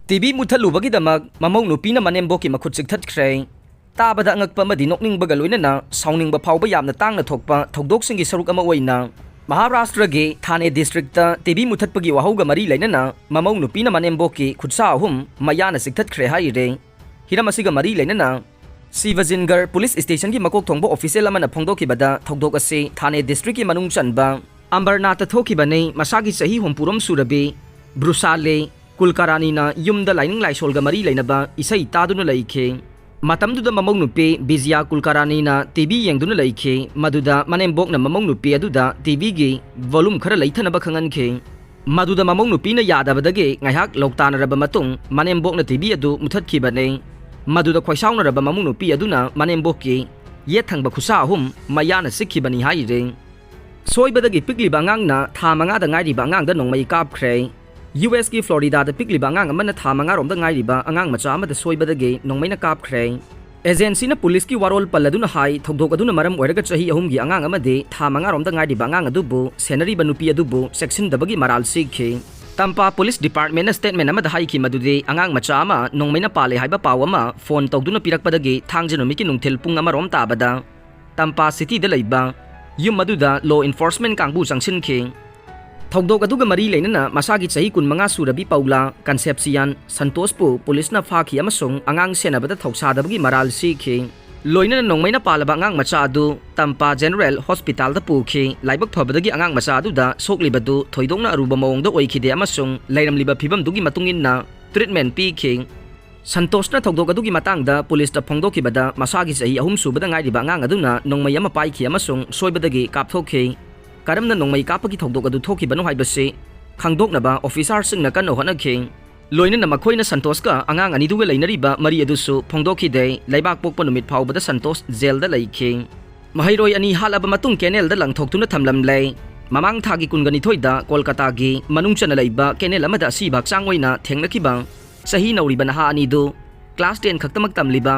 TV मुथलुबगीदमक ममौ नुपीना मनेम्बोकी मखुत चिकथत्ख्रे ताबदा अंगकपा अमदि नोकनिंगबगा लोइनना साउनिंगबा फाउबा यामना तांगना थोकपा थौदोकसिंगी सरुक अमा ओइना महाराष्ट्रगे थाने district TV मुथत्पगी वाहौगा मरी लेनना ममौ नुपीना मनेम्बोकी खुदसा अहुम मयाना चिकथत्ख्रे हाइरे हिरम असिगा मरी लेनना शिवजिनगर पुलिस स्टेशन की मकोक थोंबो ऑफिशियल अमना फोंदोकीबदा थौदोक असि थाने डिस्ट्रिक्ट की मनुंग चनबा अंबरनाथ थोकीबने मसागी सही हुमपुरम सुरबी ब्रुसाले कुलकारानीना युमदा लाइनिंग लाइसोलगा मरी लेनबा इसई तादुना लइखे मतमदुदा ममौ नुपी बिजिया कुलकारानीना टीवी येंगदुना लइखे मदुदा मनेम्बोकना ममौ नुपी अदुदा टीवी गी वॉल्यूम खरा लैथनबा खंगनखे मदुदा ममौ नुपीना यादबदगे ngaihak लौतानरबा मतुंग मनेम्बोकना टीवी अदु मुथत्खिबने मदुदा खोइसाउनरबा ममौ नुपी अदुना मनेम्बोककी येथंगबा खुसा अहुम मयाना सिक्खिबनी हाइरे सोइबदगी पिकलिबा अंगांगना था मंगादा ngairiba अंगांगदा नोंगमै कापख्रे US की फ्लोरिडा पिकलिबा अंगांग अमना था मंगारोमदा ngairiba अंगांग मचा अमदा सोइबदगी नोंगमैना कापख्रे एजेंसीना पुलिस की वारोल पल्लदुना हाई थौदोक अदुना मरम ओइरगा चही अहुमगी अंगांग अमदे था मंगारोमदा ngairiba अंगांग अदुबु सेनरीबा नुपी अदुबु सेक्शन दबगी मराल सिखे तंपा पुलिस डिपार्टमेंट स्टेटमेंट अमदा हाइखि मदुदे अंगांग मचा अमा नोंगमैना पाले हाइबा पाव अमा फोन तौदुना पिरकपदगी थांगजे नुमिकी नुंथेल पुंग अमरोम ताबदा तंपा सिटी दा लैबा युम मदुदा लॉ एनफोर्समेंट कांगबु चंगसिनखे थौदोक अदुगा मरी लेनना मसागी चही 15 सुरबी पौला कंसेप्सियन संतोषपु पुलिसना फाखि अमसुंग अंगांग सेनबदा थौसादबगी मराल सिखे लोइनना नोंगमैना पालबा अंगांग मचा अदु तंपा जनरल हॉस्पिटल दा पुखे लाइबक फबदगी अंगांग मचा अदुदा सोकलिबदु थोइदोंना अरुबा मओंगदा ओइखिदे अमसुंग लैरमलिबा फिबमदुगी मतुंगिन्ना ट्रीटमेंट पीखे संतोषना थौदोक अदुगी मतंगदा पुलिसता फोंदोखिबदा मसागी चही 3 सुबदा ngairiba अंगांग अदुना नोंगमै अमा पाइखि अमसुंग सोइबदगी कापथोखे करमना नोंगमै कापकी थौदोक अदु थोखिबनो हाइबसे खंगदोकनबा ऑफिसर सिंगना कन्नो होनखे लोइनना मखोइना संतोषका अंगांग अनिदुगा लैनरिबा मरी अदुसु फोंदोखिदे लैबाक पोकपा नुमित फाउबदा संतोष जेलदा लैखे महैरोय अनि हालबा मतुंग केनेलदा लंगथोक्तुना थमलमलै ममांग थागी कुनगनिथोइदा कोलकातागी मनुंगचना लैबा केनेल अमदा असिबा हक्चांग ओइना थेंगनखिबा सही नौरिबा नहा अनिदु क्लास 10 खक्तमक तमलिबा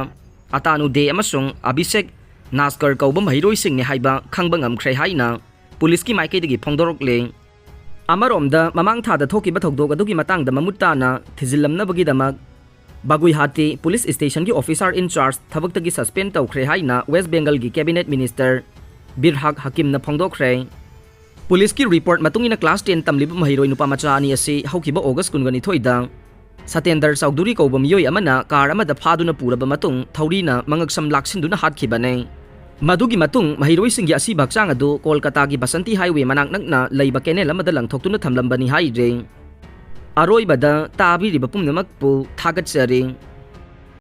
अतानु दे अमसुंग अभिषेक नास्कर कौबा महैरोय सिंगने हाइबा खंगबा ngamkhre हाइना पुलिस की माइकैदगी फोंदोरकले अमरोमदा ममांग थादा थोकिबा थौदोक अदुगी मतंगदा ममुत्ताना थिजिलमनबगीदमक बागुइहाटी पुलिस स्टेशन की ऑफिसर इंचार्ज थबक्तगी सस्पेंड तौख्रे हाइना वेस्ट बेंगल की कैबिनेट मिनिस्टर बिरहाक हकीमना फोंदोखरे पुलिस की रिपोर्ट मतुंगिना क्लास 10 तमलिबा महैरोय नुपा मचा अनि असि हौकिबा ऑगस्ट 19 दा सतेंदर चौधरी कौबा मियोय अमना कार अमदा फादुना पुरबा मतुंग थौरीना मंगकसम लाक्सिनदुना हातखिबने मदुगी मतुंग महैरोय सिंगी असि भक्चांग अदु कोलकाता की बसंती हाईवे मनाक नकना लैबा केनेल अमदा लंगथोक्तुना थमलंबनी हाइरे अरोइबदा ताबिरिबा पुमनमकपु थागतचरी।